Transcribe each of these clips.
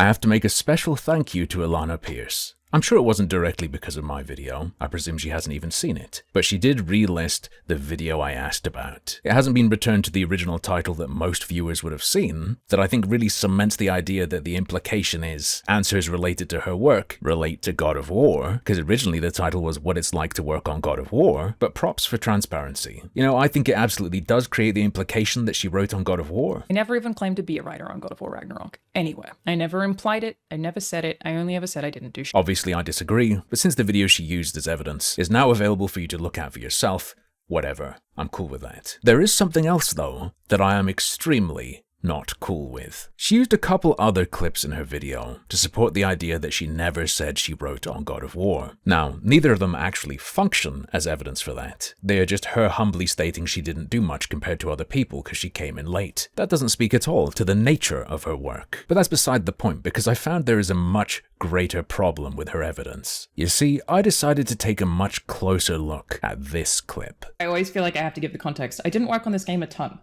I have to make a special thank you to Alanah Pearce. I'm sure it wasn't directly because of my video, I presume she hasn't even seen it, but she did relist the video I asked about. It hasn't been returned to the original title that most viewers would have seen, that I think really cements the idea that the implication is answers related to her work relate to God of War, because originally the title was What It's Like to Work on God of War, but props for transparency. You know, I think it absolutely does create the implication that she wrote on God of War. I never even claimed to be a writer on God of War Ragnarok. Anywhere. I never implied it, I never said it, I only ever said I didn't do shit. Obviously, I disagree, but since the video she used as evidence is now available for you to look at for yourself, whatever, I'm cool with that. There is something else, though, that I am extremely not cool with. She used a couple other clips in her video to support the idea that she never said she wrote on God of War. Now, neither of them actually function as evidence for that. They are just her humbly stating she didn't do much compared to other people because she came in late. That doesn't speak at all to the nature of her work. But that's beside the point, because I found there is a much greater problem with her evidence. You see, I decided to take a much closer look at this clip. I always feel like I have to give the context. I didn't work on this game a ton.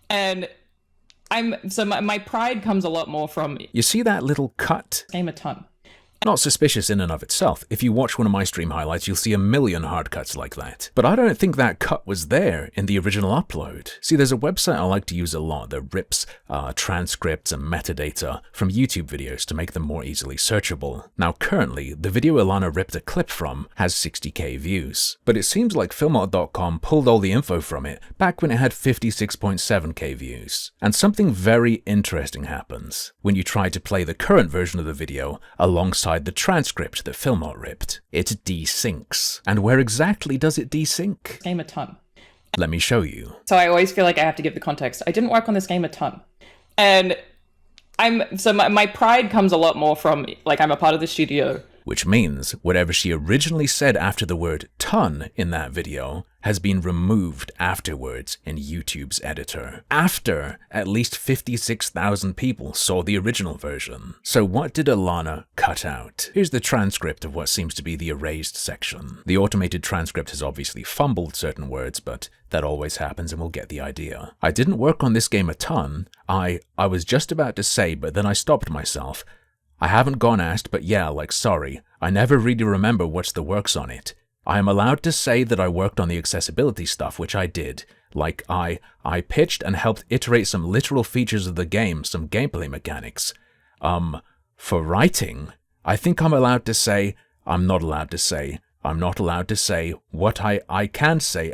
And my pride comes a lot more from... You see that little cut? Game a ton. Not suspicious in and of itself. If you watch one of my stream highlights, you'll see a million hard cuts like that. But I don't think that cut was there in the original upload. See, there's a website I like to use a lot that rips transcripts and metadata from YouTube videos to make them more easily searchable. Now, currently, the video Alanah ripped a clip from has 60k views. But it seems like Filmart.com pulled all the info from it back when it had 56.7k views. And something very interesting happens when you try to play the current version of the video alongside the transcript that Filmart ripped. It desyncs. And where exactly does it desync? Game a ton. Let me show you. So I always feel like I have to give the context. I didn't work on this game a ton. And my pride comes a lot more from, like, I'm a part of the studio. Which means whatever she originally said after the word ton in that video has been removed afterwards in YouTube's editor, after at least 56,000 people saw the original version. So what did Alanah cut out? Here's the transcript of what seems to be the erased section. The automated transcript has obviously fumbled certain words, but that always happens and we'll get the idea. I didn't work on this game a ton. I was just about to say, but then I stopped myself. I haven't gone asked, but yeah, like sorry, I never really remember what's the works on it. I am allowed to say that I worked on the accessibility stuff, which I did. Like I pitched and helped iterate some literal features of the game, some gameplay mechanics. For writing, I think I'm allowed to say, I'm not allowed to say what I can say,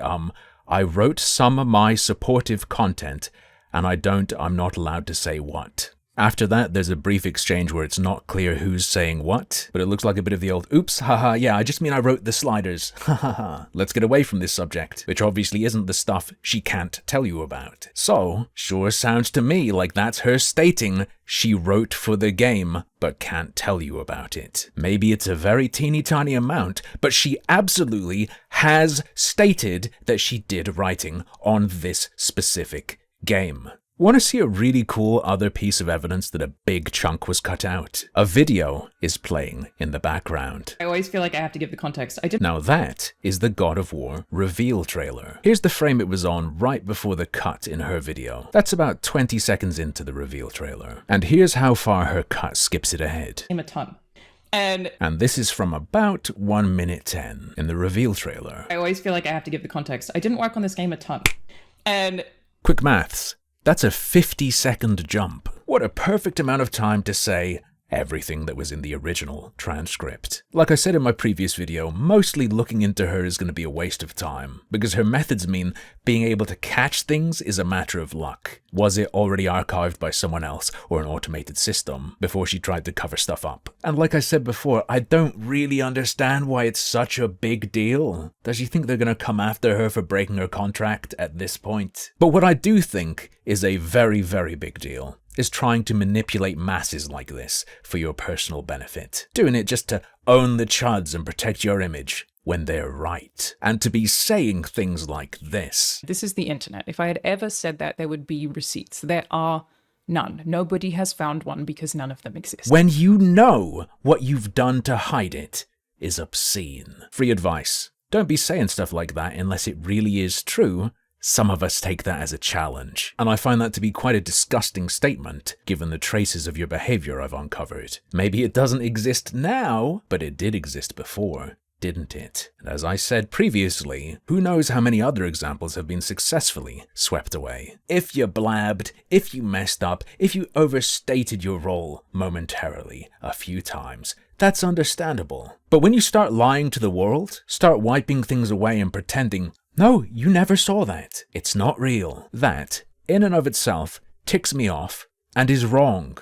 I wrote some of my supportive content, and I'm not allowed to say what. After that, there's a brief exchange where it's not clear who's saying what, but it looks like a bit of the old, oops, haha, yeah, I just mean I wrote the sliders, haha. Let's get away from this subject, which obviously isn't the stuff she can't tell you about. So, sure sounds to me like that's her stating she wrote for the game, but can't tell you about it. Maybe it's a very teeny tiny amount, but she absolutely has stated that she did writing on this specific game. Want to see a really cool other piece of evidence that a big chunk was cut out? A video is playing in the background. I always feel like I have to give the context. Now that is the God of War reveal trailer. Here's the frame it was on right before the cut in her video. That's about 20 seconds into the reveal trailer. And here's how far her cut skips it ahead. A ton. And this is from about 1 minute 10 in the reveal trailer. I always feel like I have to give the context. I didn't work on this game a ton. And quick maths. That's a 50-second jump. What a perfect amount of time to say everything that was in the original transcript. Like I said in my previous video, mostly looking into her is going to be a waste of time, because her methods mean being able to catch things is a matter of luck. Was it already archived by someone else or an automated system before she tried to cover stuff up? And like I said before, I don't really understand why it's such a big deal. Does she think they're going to come after her for breaking her contract at this point? But what I do think is a very, very big deal is trying to manipulate masses like this for your personal benefit. Doing it just to own the chuds and protect your image when they're right. And to be saying things like this. This is the internet. If I had ever said that, there would be receipts. There are none. Nobody has found one because none of them exist. When you know what you've done to hide it is obscene. Free advice. Don't be saying stuff like that unless it really is true Some of us take that as a challenge, and I find that to be quite a disgusting statement, given the traces of your behavior I've uncovered. Maybe it doesn't exist now, but it did exist before, didn't it? And as I said previously, who knows how many other examples have been successfully swept away. If you blabbed, if you messed up, if you overstated your role momentarily a few times, that's understandable. But when you start lying to the world, start wiping things away and pretending, no, you never saw that, it's not real, that, in and of itself, ticks me off and is wrong.